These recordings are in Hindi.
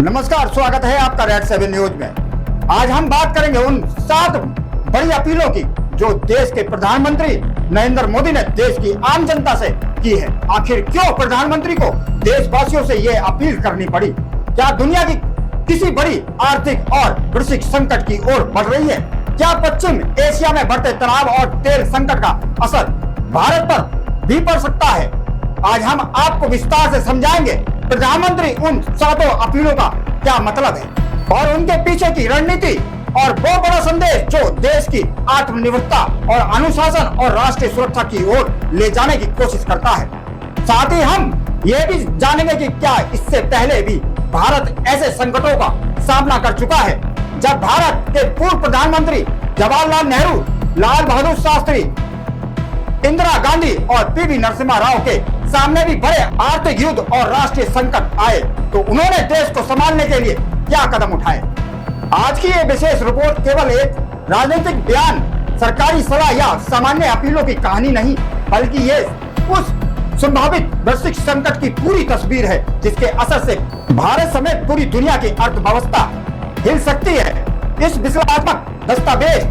नमस्कार, स्वागत है आपका रेड 7 न्यूज में। आज हम बात करेंगे उन 7 बड़ी अपीलों की जो देश के प्रधानमंत्री नरेंद्र मोदी ने देश की आम जनता से की है। आखिर क्यों प्रधानमंत्री को देशवासियों से ये अपील करनी पड़ी? क्या दुनिया की किसी बड़ी आर्थिक और वैश्विक संकट की ओर बढ़ रही है? क्या पश्चिम एशिया में बढ़ते तनाव और तेल संकट का असर भारत पर भी पड़ सकता है? आज हम आपको विस्तार से समझाएंगे प्रधानमंत्री उन 7 अपीलों का क्या मतलब है और उनके पीछे की रणनीति और वो बड़ा संदेश जो देश की आत्मनिर्भरता और अनुशासन और राष्ट्रीय सुरक्षा की ओर ले जाने की कोशिश करता है। साथ ही हम ये भी जानेंगे कि क्या इससे पहले भी भारत ऐसे संकटों का सामना कर चुका है जब भारत के पूर्व प्रधानमंत्री जवाहरलाल नेहरू, लाल बहादुर शास्त्री, इंदिरा गांधी और पीवी नरसिम्हा राव के सामने भी बड़े आर्थिक युद्ध और राष्ट्रीय संकट आए तो उन्होंने देश को संभालने के लिए क्या कदम उठाए। आज की ये विशेष रिपोर्ट केवल एक राजनीतिक बयान, सरकारी सलाह या सामान्य अपीलों की कहानी नहीं, बल्कि ये उस संभावित वैश्विक संकट की पूरी तस्वीर है जिसके असर से भारत समेत पूरी दुनिया की अर्थव्यवस्था हिल सकती है। इस विश्लेषणात्मक दस्तावेज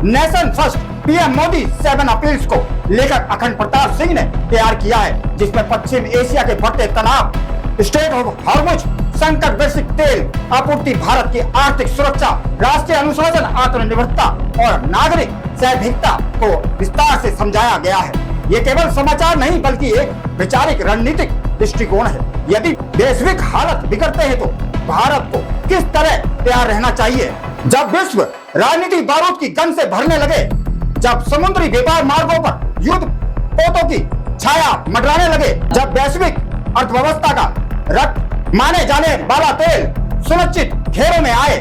nation first PM Modi 7 appeals को लेकर अखंड प्रताप सिंह ने तैयार किया है, जिसमें पश्चिम एशिया के बढ़ते तनाव, स्ट्रेट ऑफ हॉर्मुज संकट, वैश्विक तेल आपूर्ति, भारत की आर्थिक सुरक्षा, राष्ट्रीय अनुशासन, आत्मनिर्भरता और नागरिक सहभागिता को विस्तार से समझाया गया है। ये केवल समाचार नहीं बल्कि एक वैचारिक रणनीतिक दृष्टिकोण है। यदि वैश्विक हालत बिगड़ते हैं तो भारत को किस तरह तैयार रहना चाहिए? जब विश्व राजनीति बारूद की गन से भरने लगे, जब समुद्री व्यापार मार्गों पर युद्ध पोतों की छाया मंडराने लगे, जब वैश्विक अर्थव्यवस्था का रक्त माने जाने वाला तेल सुनिश्चित घेरों में आए,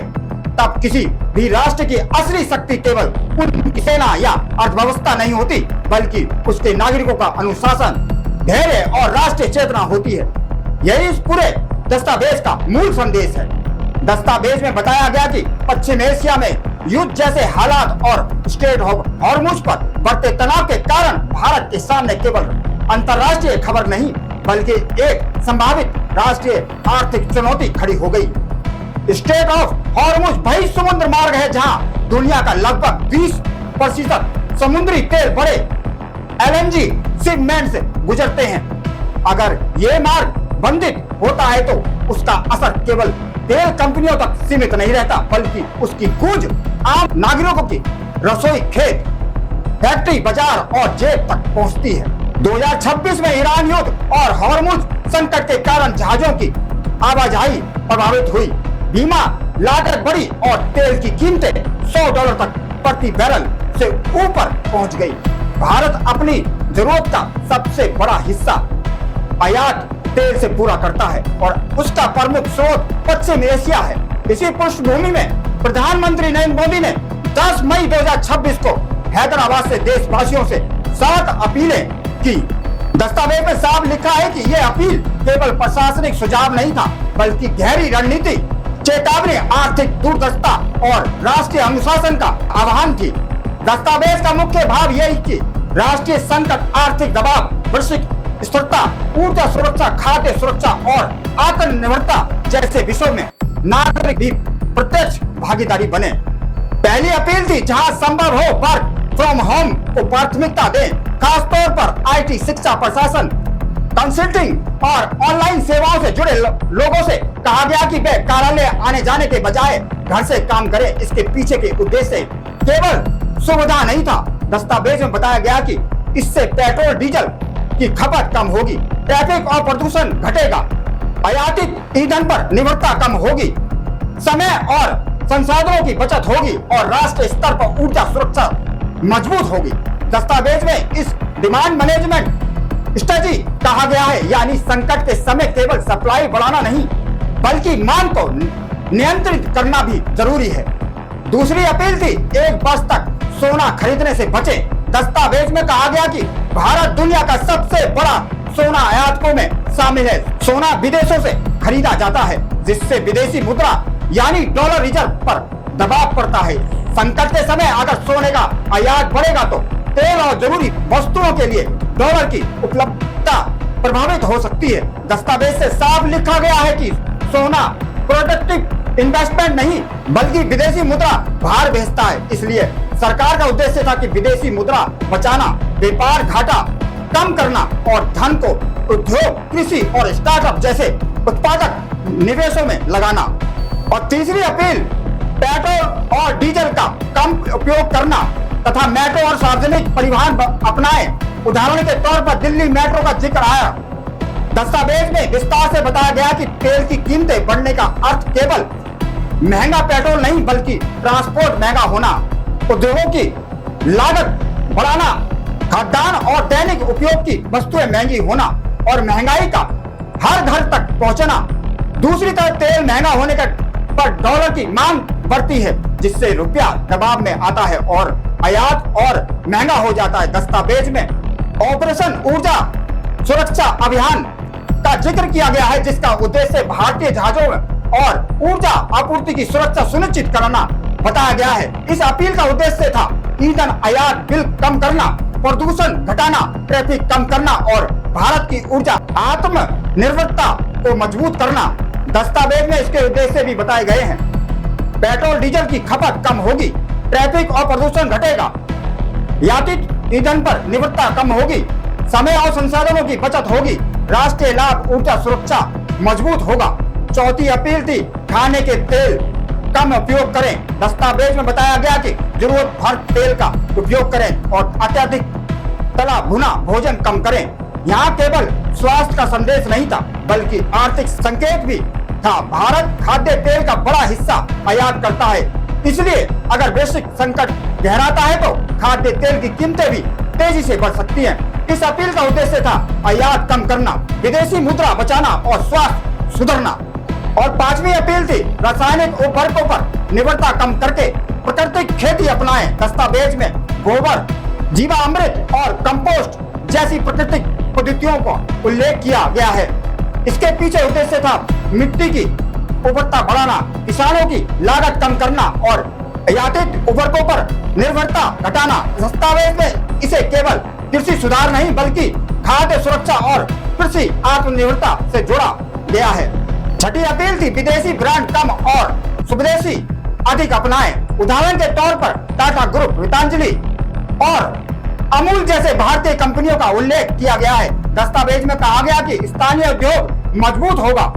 तब किसी भी राष्ट्र की असली शक्ति केवल उनकी सेना या अर्थव्यवस्था नहीं होती, बल्कि उसके नागरिकों का अनुशासन, धैर्य और राष्ट्रीय चेतना होती है। यही इस पूरे दस्तावेज का मूल संदेश है। दस्तावेज में बताया गया कि पश्चिम एशिया में युद्ध जैसे हालात और स्ट्रेट ऑफ हॉर्मुज पर बढ़ते तनाव के कारण भारत के सामने केवल अंतर्राष्ट्रीय खबर नहीं बल्कि एक संभावित राष्ट्रीय आर्थिक चुनौती खड़ी हो गई। स्ट्रेट ऑफ हॉर्मुज वही समुद्र मार्ग है जहां दुनिया का लगभग 20% समुद्री तेल बड़े एलएनजी शिपमेंट से गुजरते हैं। अगर ये मार्ग बंधित होता है तो उसका असर केवल तेल कंपनियों तक सीमित नहीं रहता, बल्कि उसकी गूंज आम नागरिकों की रसोई, खेत, फैक्ट्री, बाजार और जेब तक पहुंचती है। 2026 में ईरान युद्ध और हॉर्मुज संकट के कारण जहाजों की आवाजाही प्रभावित हुई, बीमा लागत बढ़ी और तेल की कीमतें $100 तक प्रति बैरल से ऊपर पहुंच गई। भारत अपनी जरूरत का सबसे बड़ा हिस्सा आयात तेल से पूरा करता है और उसका प्रमुख स्रोत पश्चिम एशिया है। इसी पृष्ठभूमि में प्रधानमंत्री नरेंद्र मोदी ने 10 मई 2026 को हैदराबाद से देशवासियों से 7 अपीलें की। दस्तावेज में साफ लिखा है कि यह अपील केवल प्रशासनिक सुझाव नहीं था, बल्कि गहरी रणनीति, चेतावनी, आर्थिक दुर्दशा और राष्ट्रीय अनुशासन का आह्वान थी। दस्तावेज का मुख्य भाव यही कि राष्ट्रीय संकट, आर्थिक दबाव, वैश्विक स्थिरता, ऊर्जा सुरक्षा, खाद्य सुरक्षा और आत्मनिर्भरता जैसे विषयों में नागरिक भी प्रत्यक्ष भागीदारी बने। पहली अपील थी जहां संभव हो वर्क फ्रॉम होम को प्राथमिकता दें, खासतौर पर आईटी, शिक्षा, प्रशासन, कंसल्टिंग और ऑनलाइन सेवाओं से जुड़े लोगों से कहा गया कि वे कार्यालय आने जाने के बजाय घर से काम करें। इसके पीछे के उद्देश्य केवल सुविधा नहीं था। दस्तावेज में बताया गया कि इससे पेट्रोल डीजल की खपत कम होगी, ट्रैफिक और प्रदूषण घटेगा, आयातित ईंधन पर निर्भरता कम होगी, समय और संसाधनों की बचत होगी और राष्ट्रीय स्तर पर ऊर्जा सुरक्षा मजबूत होगी। दस्तावेज में इस डिमांड मैनेजमेंट स्ट्रेटजी कहा गया है, यानी संकट के समय केवल सप्लाई बढ़ाना नहीं बल्कि मांग को नियंत्रित करना भी जरूरी है। दूसरी अपील थी 1 वर्ष तक सोना खरीदने से बचें। दस्तावेज में कहा गया कि भारत दुनिया का सबसे बड़ा सोना आयातकों में शामिल है। सोना विदेशों से खरीदा जाता है जिससे विदेशी मुद्रा यानी डॉलर रिजर्व पर दबाव पड़ता है। संकट के समय अगर सोने का आयात बढ़ेगा तो तेल और जरूरी वस्तुओं के लिए डॉलर की उपलब्धता प्रभावित हो सकती है। दस्तावेज से साफ लिखा गया है कि सोना प्रोडक्टिव इन्वेस्टमेंट नहीं बल्कि विदेशी मुद्रा बाहर भेजता है। इसलिए सरकार का उद्देश्य था कि विदेशी मुद्रा बचाना, व्यापार घाटा कम करना और धन को उद्योग, कृषि और स्टार्टअप जैसे उत्पादक निवेशों में लगाना। और तीसरी अपील, पेट्रोल और डीजल का कम उपयोग करना तथा मेट्रो और सार्वजनिक परिवहन अपनाएं। उदाहरण के तौर पर दिल्ली मेट्रो का जिक्र आया। दस्तावेज में विस्तार से बताया गया कि तेल की कीमतें बढ़ने का अर्थ केवल महंगा पेट्रोल नहीं बल्कि ट्रांसपोर्ट महंगा होना, उद्योगों की लागत बढ़ाना, खाद्यान्न और दैनिक उपयोग की वस्तुएं महंगी होना और महंगाई का हर घर तक पहुंचना। दूसरी तरफ तेल महंगा होने पर डॉलर की मांग बढ़ती है जिससे रुपया दबाव में आता है और आयात और महंगा हो जाता है। दस्तावेज में ऑपरेशन ऊर्जा सुरक्षा अभियान का जिक्र किया गया है जिसका उद्देश्य भारतीय जहाजों और ऊर्जा आपूर्ति की सुरक्षा सुनिश्चित कराना बताया गया है। इस अपील का उद्देश्य था ईंधन आयात बिल कम करना, प्रदूषण घटाना, ट्रैफिक कम करना और भारत की ऊर्जा आत्मनिर्भरता को मजबूत करना। दस्तावेज में इसके उद्देश्य भी बताए गए हैं। पेट्रोल डीजल की खपत कम होगी, ट्रैफिक और प्रदूषण घटेगा, यातित ईंधन पर निर्भरता कम होगी, समय और संसाधनों की बचत होगी, राष्ट्रीय लाभ ऊर्जा सुरक्षा मजबूत होगा। चौथी अपील थी खाने के तेल कम उपयोग करें। दस्तावेज में बताया गया कि जरूरत भर तेल का उपयोग करें और अत्यधिक तला भुना भोजन कम करें। यहाँ केवल स्वास्थ्य का संदेश नहीं था बल्कि आर्थिक संकेत भी था। भारत खाद्य तेल का बड़ा हिस्सा आयात करता है, इसलिए अगर वैश्विक संकट गहराता है तो खाद्य तेल की कीमतें भी तेजी से बढ़ सकती हैं। इस अपील का उद्देश्य था आयात कम करना, विदेशी मुद्रा बचाना और स्वास्थ्य सुधरना। और पांचवी अपील थी रासायनिक उर्वरकों पर निर्भरता कम करके प्राकृतिक खेती अपनाएं। दस्तावेज में गोबर, जीवामृत और कंपोस्ट जैसी प्राकृतिक पद्धतियों का उल्लेख किया गया है। इसके पीछे उद्देश्य था मिट्टी की उर्वरता बढ़ाना, किसानों की लागत कम करना और आयातित उर्वरकों पर निर्भरता घटाना। दस्तावेज में इसे केवल कृषि सुधार नहीं बल्कि खाद्य सुरक्षा और कृषि आत्मनिर्भरता से जोड़ा गया है। छठी अपील थी विदेशी ब्रांड कम और स्वदेशी अधिक अपनाएं। उदाहरण के तौर पर टाटा ग्रुप, गीतांजलि और अमूल जैसे भारतीय कंपनियों का उल्लेख किया गया है। दस्तावेज में कहा गया कि स्थानीय उद्योग मजबूत होगा,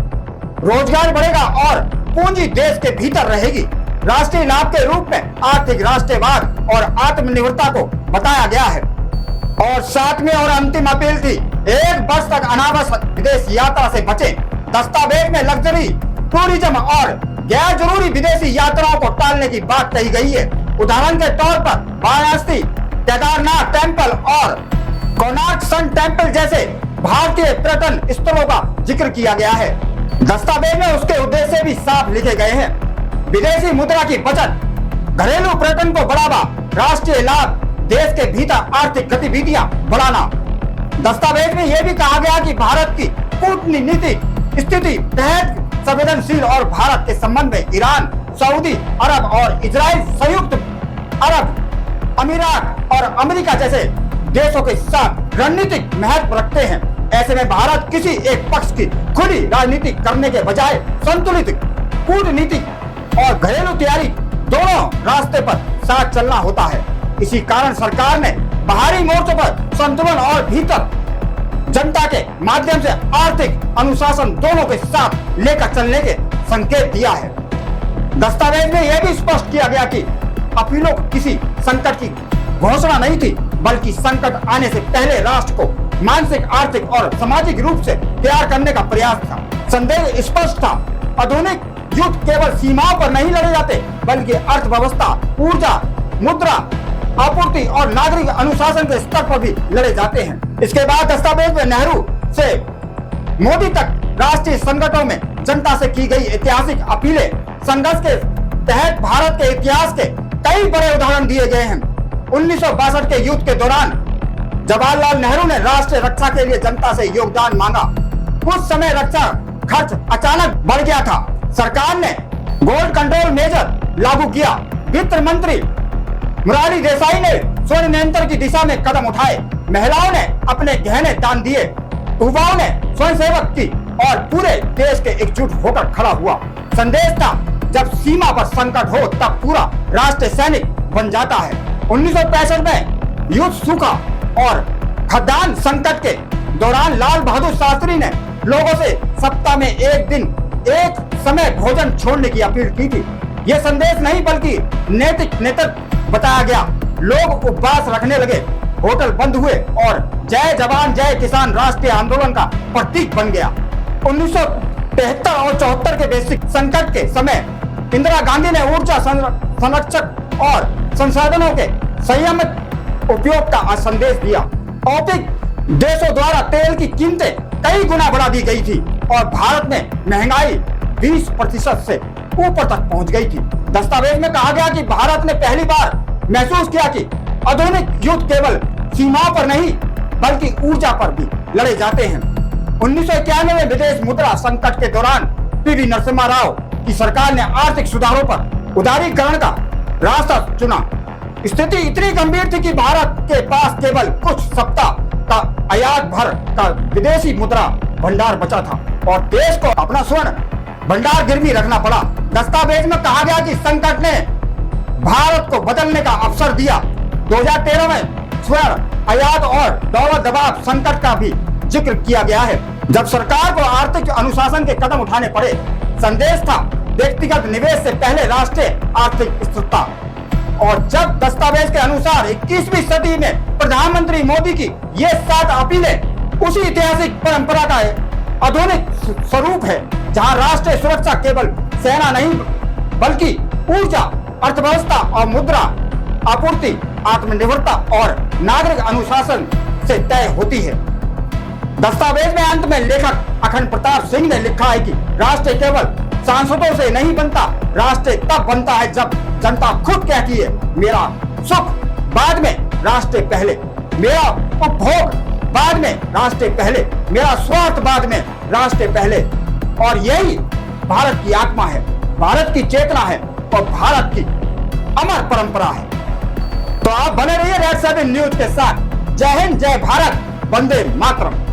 रोजगार बढ़ेगा और पूंजी देश के भीतर रहेगी। राष्ट्रीय लाभ के रूप में आर्थिक राष्ट्रवाद और आत्मनिर्भरता को बताया गया है। और सातवीं और अंतिम अपील थी 1 वर्ष तक अनावश्यक विदेश यात्रा से बचें। दस्तावेज में लग्जरी टूरिज्म और गैर जरूरी विदेशी यात्राओं को टालने की बात कही गई है। उदाहरण के तौर पर वाराणसी, केदारनाथ टेम्पल और कोणार्क सन टेम्पल जैसे भारतीय पर्यटन स्थलों का जिक्र किया गया है। दस्तावेज में उसके उद्देश्य भी साफ लिखे गए हैं। विदेशी मुद्रा की बचत, घरेलू पर्यटन को बढ़ावा, राष्ट्रीय लाभ, देश के भीतर आर्थिक गतिविधियां बढ़ाना। दस्तावेज में यह भी कहा गया कि भारत की कूटनीतिक स्थिति तहत संवेदनशील और भारत के संबंध में ईरान, सऊदी अरब और इजराइल, संयुक्त अरब अमीरात और अमेरिका जैसे देशों के साथ रणनीतिक महत्व रखते हैं। ऐसे में भारत किसी एक पक्ष की खुली राजनीति करने के बजाय संतुलित कूटनीतिक और घरेलू तैयारी दोनों रास्ते पर साथ चलना होता है। इसी कारण सरकार ने बाहरी मोर्चों पर संतुलन और भीतर जनता के माध्यम से आर्थिक अनुशासन दोनों के साथ लेकर चलने के संकेत दिया है। दस्तावेज में यह भी स्पष्ट किया गया कि अपीलों किसी संकट की घोषणा नहीं थी बल्कि संकट आने से पहले राष्ट्र को मानसिक, आर्थिक और सामाजिक रूप से तैयार करने का प्रयास था। संदेश स्पष्ट था, आधुनिक युद्ध केवल सीमाओं पर नहीं लड़े जाते बल्कि अर्थव्यवस्था, ऊर्जा, मुद्रा आपूर्ति और नागरिक अनुशासन के स्तर पर भी लड़े जाते हैं। इसके बाद दस्तावेज में नेहरू से मोदी तक राष्ट्रीय संकटों में जनता से की गई ऐतिहासिक अपीलें, संघर्ष के तहत भारत के इतिहास के कई बड़े उदाहरण दिए गए हैं। 1962 के युद्ध के दौरान जवाहरलाल नेहरू ने राष्ट्रीय रक्षा के लिए जनता से योगदान मांगा। उस समय रक्षा खर्च अचानक बढ़ गया था। सरकार ने गोल्ड कंट्रोल मेजर लागू किया। वित्त मंत्री मुरारी देसाई ने स्वर्ण नियंत्रण की दिशा में कदम उठाए। महिलाओं ने अपने गहने दान दिए। युवाओं ने स्वयंसेवक की और पूरे देश के एकजुट होकर खड़ा हुआ। संदेश था, जब सीमा पर संकट हो तब पूरा राष्ट्र सैनिक बन जाता है। 1965 में युद्ध सूखा और खाद्यान्न संकट के दौरान लाल बहादुर शास्त्री ने लोगों से सप्ताह में एक दिन एक समय भोजन छोड़ने की अपील की थी। ये संदेश नहीं बल्कि नैतिक नेतृत्व बताया गया। लोग उपवास रखने लगे, होटल बंद हुए और जय जवान जय किसान राष्ट्रीय आंदोलन का प्रतीक बन गया। 1973 और 74 के वैश्विक संकट के समय इंदिरा गांधी ने ऊर्जा संरक्षक और संसाधनों के संयमित उपयोग का संदेश दिया। औद्योगिक देशों द्वारा तेल की कीमतें कई गुना बढ़ा दी गई थी और भारत में महंगाई 20% से ऊपर तक पहुंच गई थी। दस्तावेज में कहा गया कि भारत ने पहली बार महसूस किया कि आधुनिक युद्ध केवल सीमाओं पर नहीं बल्कि ऊर्जा पर भी लड़े जाते हैं। 1991 में विदेश मुद्रा संकट के दौरान पीवी नरसिम्हा राव की सरकार ने आर्थिक सुधारों पर उदारीकरण का रास्ता चुना। स्थिति इतनी गंभीर थी कि भारत के पास केवल कुछ सप्ताह का आयात भर का विदेशी मुद्रा भंडार बचा था और देश को अपना स्वर्ण भंडार गिरवी रखना पड़ा। दस्तावेज में कहा गया कि संकट ने भारत को बदलने का अवसर दिया। 2013 में स्वर्ण आयात और डॉलर दबाव संकट का भी जिक्र किया गया है, जब सरकार को आर्थिक अनुशासन के कदम उठाने पड़े। संदेश था, व्यक्तिगत निवेश से पहले राष्ट्रीय आर्थिक स्थिरता। और जब दस्तावेज के अनुसार 21वीं सदी में प्रधानमंत्री मोदी की ये 7 अपीलें उसी ऐतिहासिक परंपरा का आधुनिक स्वरूप है, जहां राष्ट्रीय सुरक्षा केवल सेना नहीं बल्कि ऊर्जा, अर्थव्यवस्था और मुद्रा आपूर्ति, आत्मनिर्भरता और नागरिक अनुशासन से तय होती है। दस्तावेज में अंत में लेखक अखंड प्रताप सिंह ने लिखा है कि राष्ट्र केवल सांसदों से नहीं बनता, राष्ट्र तब बनता है जब जनता खुद कहती है, मेरा सुख बाद में, राष्ट्र पहले, मेरा उपभोग बाद में, राष्ट्र पहले, मेरा स्वार्थ बाद में, राष्ट्र पहले। और यही भारत की आत्मा है, भारत की चेतना है और भारत की अमर परंपरा है। तो आप बने रहिए रेड 7 न्यूज के साथ। जय हिंद, जय भारत, वंदे मातरम।